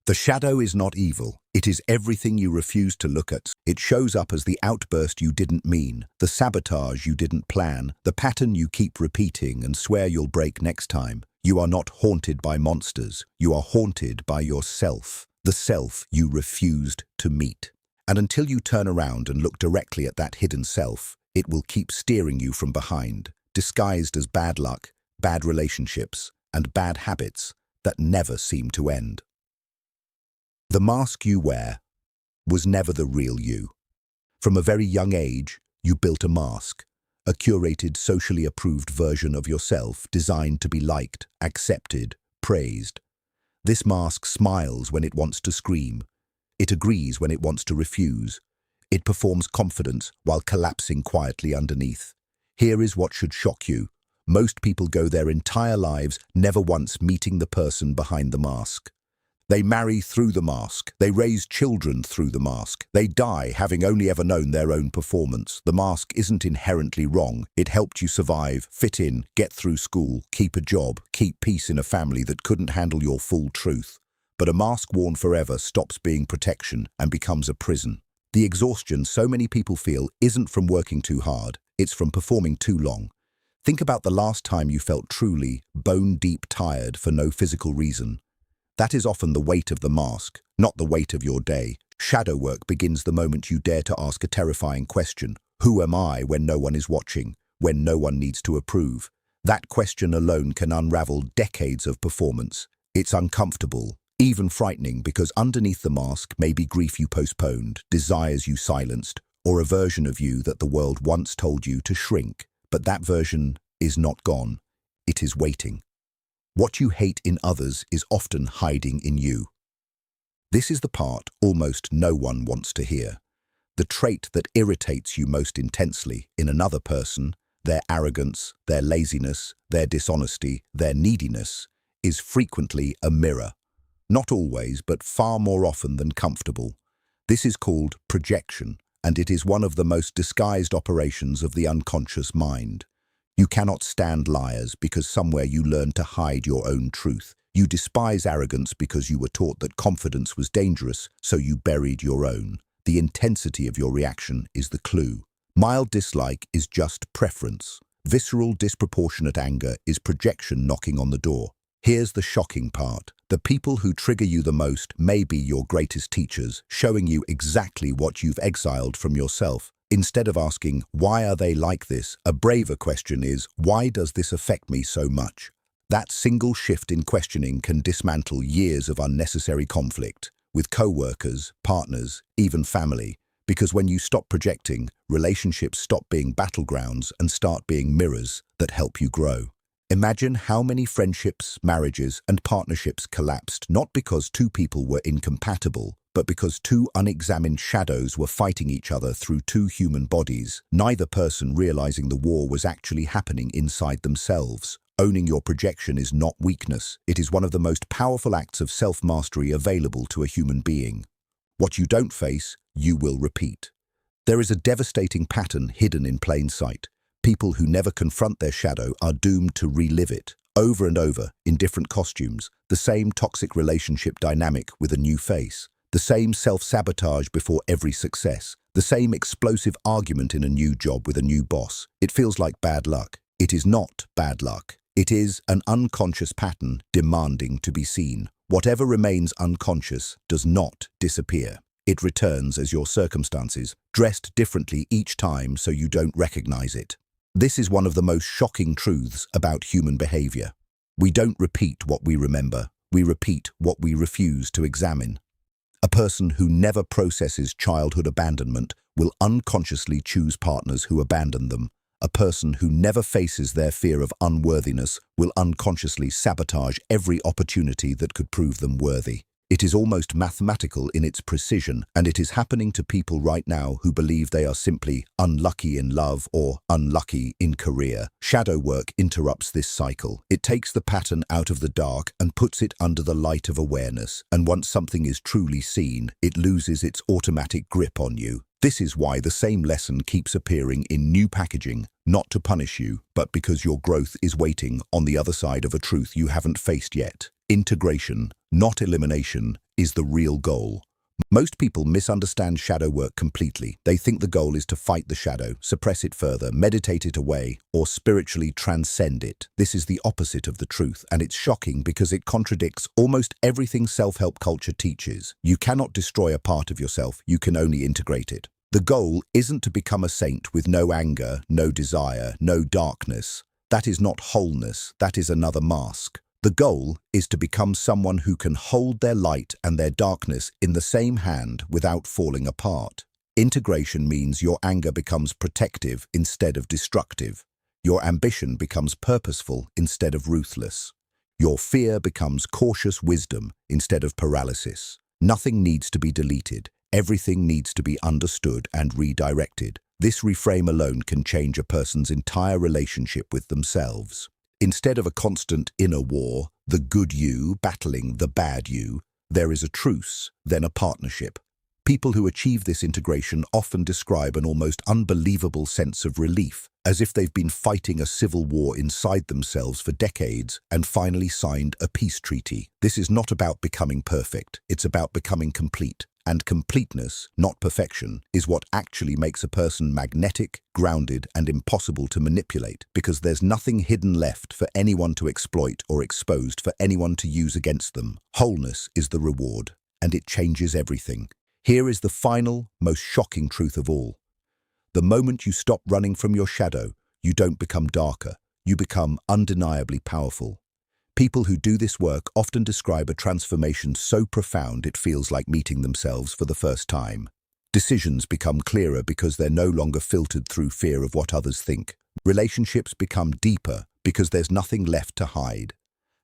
The shadow is not evil. It is everything you refuse to look at. It shows up as the outburst you didn't mean, the sabotage you didn't plan, the pattern you keep repeating and swear you'll break next time. You are not haunted by monsters. You are haunted by yourself, the self you refused to meet. And until you turn around and look directly at that hidden self, it will keep steering you from behind, disguised as bad luck, bad relationships, and bad habits that never seem to end. The mask you wear was never the real you. From a very young age, you built a mask, a curated, socially approved version of yourself designed to be liked, accepted, praised. This mask smiles when it wants to scream. It agrees when it wants to refuse. It performs confidence while collapsing quietly underneath. Here is what should shock you. Most people go their entire lives never once meeting the person behind the mask. They marry through the mask. They raise children through the mask. They die having only ever known their own performance. The mask isn't inherently wrong. It helped you survive, fit in, get through school, keep a job, keep peace in a family that couldn't handle your full truth. But a mask worn forever stops being protection and becomes a prison. The exhaustion so many people feel isn't from working too hard. It's from performing too long. Think about the last time you felt truly, bone-deep tired for no physical reason. That is often the weight of the mask, not the weight of your day. Shadow work begins the moment you dare to ask a terrifying question. Who am I when no one is watching, when no one needs to approve? That question alone can unravel decades of performance. It's uncomfortable, even frightening, because underneath the mask may be grief you postponed, desires you silenced, or a version of you that the world once told you to shrink. But that version is not gone. It is waiting. What you hate in others is often hiding in you. This is the part almost no one wants to hear. The trait that irritates you most intensely in another person, their arrogance, their laziness, their dishonesty, their neediness, is frequently a mirror. Not always, but far more often than comfortable. This is called projection, and it is one of the most disguised operations of the unconscious mind. You cannot stand liars because somewhere you learned to hide your own truth. You despise arrogance because you were taught that confidence was dangerous, so you buried your own. The intensity of your reaction is the clue. Mild dislike is just preference. Visceral, disproportionate anger is projection knocking on the door. Here's the shocking part. The people who trigger you the most may be your greatest teachers, showing you exactly what you've exiled from yourself. Instead of asking, why are they like this? A braver question is, why does this affect me so much? That single shift in questioning can dismantle years of unnecessary conflict with co-workers, partners, even family. Because when you stop projecting, relationships stop being battlegrounds and start being mirrors that help you grow. Imagine how many friendships, marriages, and partnerships collapsed not because two people were incompatible, but because two unexamined shadows were fighting each other through two human bodies, neither person realizing the war was actually happening inside themselves. Owning your projection is not weakness. It is one of the most powerful acts of self-mastery available to a human being. What you don't face, you will repeat. There is a devastating pattern hidden in plain sight. People who never confront their shadow are doomed to relive it, over and over, in different costumes, the same toxic relationship dynamic with a new face. The same self-sabotage before every success, the same explosive argument in a new job with a new boss. It feels like bad luck. It is not bad luck. It is an unconscious pattern demanding to be seen. Whatever remains unconscious does not disappear. It returns as your circumstances, dressed differently each time so you don't recognize it. This is one of the most shocking truths about human behavior. We don't repeat what we remember. We repeat what we refuse to examine. A person who never processes childhood abandonment will unconsciously choose partners who abandon them. A person who never faces their fear of unworthiness will unconsciously sabotage every opportunity that could prove them worthy. It is almost mathematical in its precision, and it is happening to people right now who believe they are simply unlucky in love or unlucky in career. Shadow work interrupts this cycle. It takes the pattern out of the dark and puts it under the light of awareness. And once something is truly seen, it loses its automatic grip on you. This is why the same lesson keeps appearing in new packaging, not to punish you, but because your growth is waiting on the other side of a truth you haven't faced yet. Integration, not elimination, is the real goal. Most people misunderstand shadow work completely. They think the goal is to fight the shadow, suppress it further, meditate it away, or spiritually transcend it. This is the opposite of the truth, and it's shocking because it contradicts almost everything self-help culture teaches. You cannot destroy a part of yourself, you can only integrate it. The goal isn't to become a saint with no anger, no desire, no darkness. That is not wholeness, that is another mask. The goal is to become someone who can hold their light and their darkness in the same hand without falling apart. Integration means your anger becomes protective instead of destructive. Your ambition becomes purposeful instead of ruthless. Your fear becomes cautious wisdom instead of paralysis. Nothing needs to be deleted. Everything needs to be understood and redirected. This reframe alone can change a person's entire relationship with themselves. Instead of a constant inner war, the good you battling the bad you, there is a truce, then a partnership. People who achieve this integration often describe an almost unbelievable sense of relief, as if they've been fighting a civil war inside themselves for decades and finally signed a peace treaty. This is not about becoming perfect, it's about becoming complete. And completeness, not perfection, is what actually makes a person magnetic, grounded, and impossible to manipulate, because there's nothing hidden left for anyone to exploit or exposed for anyone to use against them. Wholeness is the reward, and it changes everything. Here is the final, most shocking truth of all. The moment you stop running from your shadow, you don't become darker, you become undeniably powerful. People who do this work often describe a transformation so profound it feels like meeting themselves for the first time. Decisions become clearer because they're no longer filtered through fear of what others think. Relationships become deeper because there's nothing left to hide.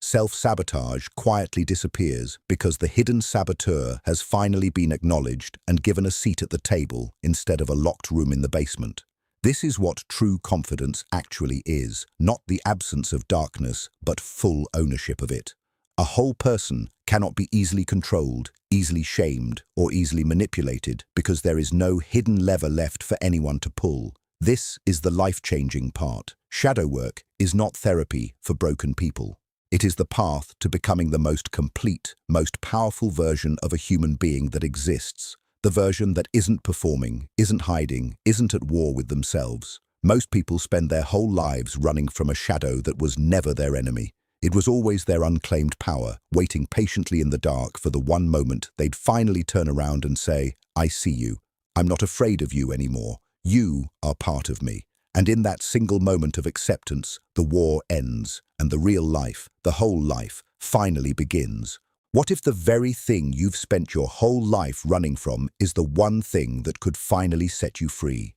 Self-sabotage quietly disappears because the hidden saboteur has finally been acknowledged and given a seat at the table instead of a locked room in the basement. This is what true confidence actually is, not the absence of darkness, but full ownership of it. A whole person cannot be easily controlled, easily shamed, or easily manipulated because there is no hidden lever left for anyone to pull. This is the life-changing part. Shadow work is not therapy for broken people. It is the path to becoming the most complete, most powerful version of a human being that exists. The version that isn't performing, isn't hiding, isn't at war with themselves. Most people spend their whole lives running from a shadow that was never their enemy. It was always their unclaimed power, waiting patiently in the dark for the one moment they'd finally turn around and say, "I see you. I'm not afraid of you anymore. You are part of me." And in that single moment of acceptance, the war ends, and the real life, the whole life, finally begins. What if the very thing you've spent your whole life running from is the one thing that could finally set you free?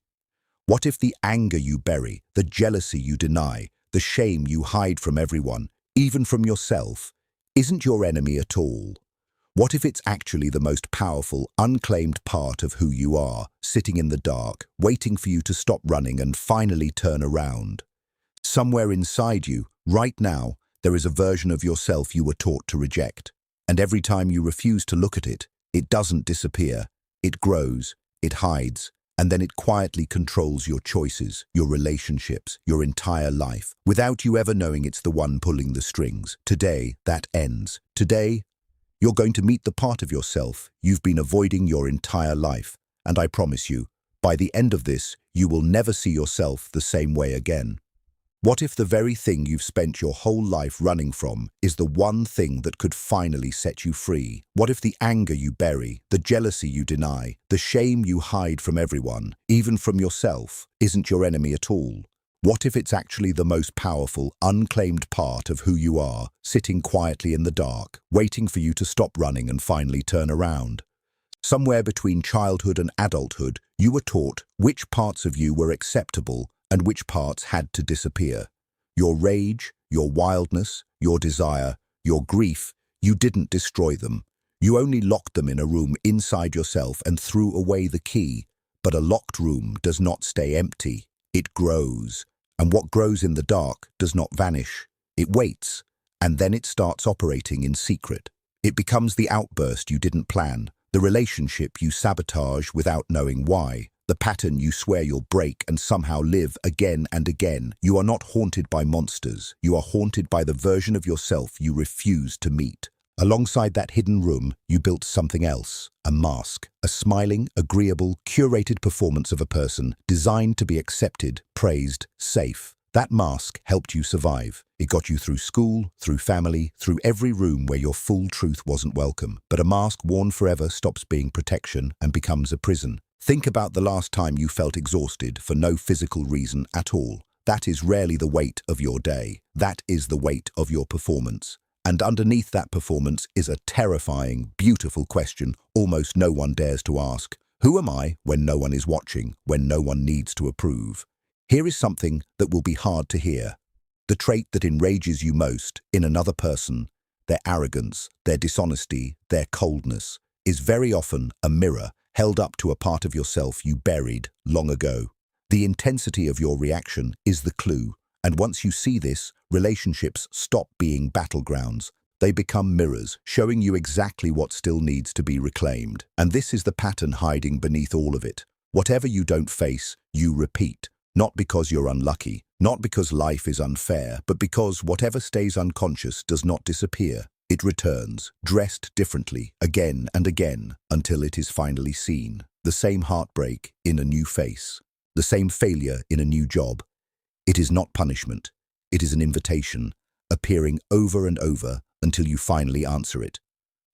What if the anger you bury, the jealousy you deny, the shame you hide from everyone, even from yourself, isn't your enemy at all? What if it's actually the most powerful, unclaimed part of who you are, sitting in the dark, waiting for you to stop running and finally turn around? Somewhere inside you, right now, there is a version of yourself you were taught to reject. And every time you refuse to look at it, it doesn't disappear. It grows, it hides, and then it quietly controls your choices, your relationships, your entire life, without you ever knowing it's the one pulling the strings. Today, that ends. Today, you're going to meet the part of yourself you've been avoiding your entire life. And I promise you, by the end of this, you will never see yourself the same way again. What if the very thing you've spent your whole life running from is the one thing that could finally set you free? What if the anger you bury, the jealousy you deny, the shame you hide from everyone, even from yourself, isn't your enemy at all? What if it's actually the most powerful, unclaimed part of who you are, sitting quietly in the dark, waiting for you to stop running and finally turn around? Somewhere between childhood and adulthood, you were taught which parts of you were acceptable and which parts had to disappear. Your rage, your wildness, your desire, your grief, you didn't destroy them. You only locked them in a room inside yourself and threw away the key. But a locked room does not stay empty. It grows. And what grows in the dark does not vanish. It waits, and then it starts operating in secret. It becomes the outburst you didn't plan, the relationship you sabotage without knowing why, the pattern you swear you'll break and somehow live again and again. You are not haunted by monsters. You are haunted by the version of yourself you refuse to meet. Alongside that hidden room, you built something else, a mask, a smiling, agreeable, curated performance of a person designed to be accepted, praised, safe. That mask helped you survive. It got you through school, through family, through every room where your full truth wasn't welcome. But a mask worn forever stops being protection and becomes a prison. Think about the last time you felt exhausted for no physical reason at all. That is rarely the weight of your day. That is the weight of your performance. And underneath that performance is a terrifying, beautiful question almost no one dares to ask. Who am I when no one is watching, when no one needs to approve? Here is something that will be hard to hear. The trait that enrages you most in another person, their arrogance, their dishonesty, their coldness, is very often a mirror held up to a part of yourself you buried long ago. The intensity of your reaction is the clue, and once you see this, relationships stop being battlegrounds. They become mirrors, showing you exactly what still needs to be reclaimed. And this is the pattern hiding beneath all of it. Whatever you don't face, you repeat. Not because you're unlucky, not because life is unfair, but because whatever stays unconscious does not disappear. It returns, dressed differently, again and again, until it is finally seen. The same heartbreak in a new face. The same failure in a new job. It is not punishment. It is an invitation, appearing over and over until you finally answer it.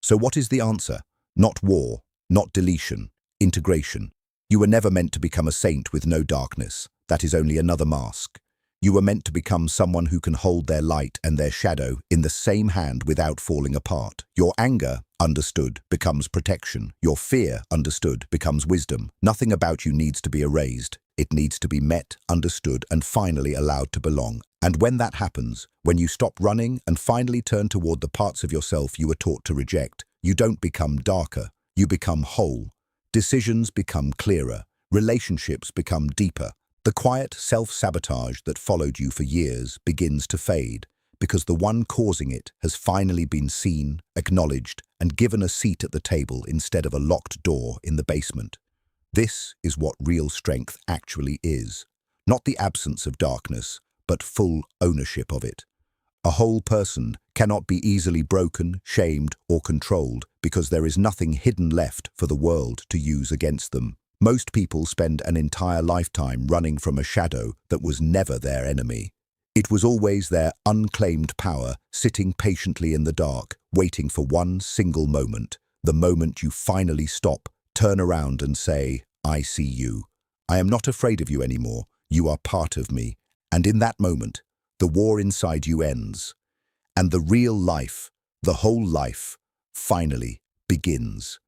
So what is the answer? Not war, not deletion, integration. You were never meant to become a saint with no darkness. That is only another mask. You were meant to become someone who can hold their light and their shadow in the same hand without falling apart. Your anger, understood, becomes protection. Your fear, understood, becomes wisdom. Nothing about you needs to be erased. It needs to be met, understood, and finally allowed to belong. And when that happens, when you stop running and finally turn toward the parts of yourself you were taught to reject, you don't become darker. You become whole. Decisions become clearer. Relationships become deeper. The quiet self-sabotage that followed you for years begins to fade because the one causing it has finally been seen, acknowledged, and given a seat at the table instead of a locked door in the basement. This is what real strength actually is. Not the absence of darkness, but full ownership of it. A whole person cannot be easily broken, shamed, or controlled because there is nothing hidden left for the world to use against them. Most people spend an entire lifetime running from a shadow that was never their enemy. It was always their unclaimed power sitting patiently in the dark, waiting for one single moment, the moment you finally stop, turn around and say, I see you. I am not afraid of you anymore. You are part of me. And in that moment, the war inside you ends. And the real life, the whole life, finally begins.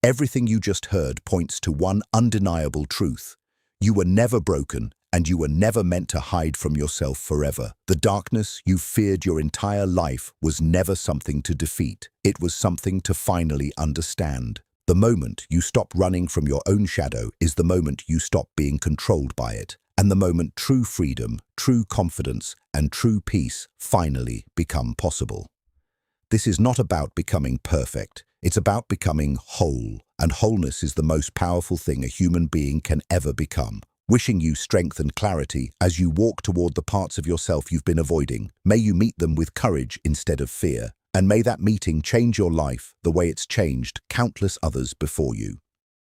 Everything you just heard points to one undeniable truth. You were never broken, and you were never meant to hide from yourself forever. The darkness you feared your entire life was never something to defeat. It was something to finally understand. The moment you stop running from your own shadow is the moment you stop being controlled by it, and the moment true freedom, true confidence, and true peace finally become possible. This is not about becoming perfect. It's about becoming whole, and wholeness is the most powerful thing a human being can ever become. Wishing you strength and clarity as you walk toward the parts of yourself you've been avoiding. May you meet them with courage instead of fear, and may that meeting change your life the way it's changed countless others before you.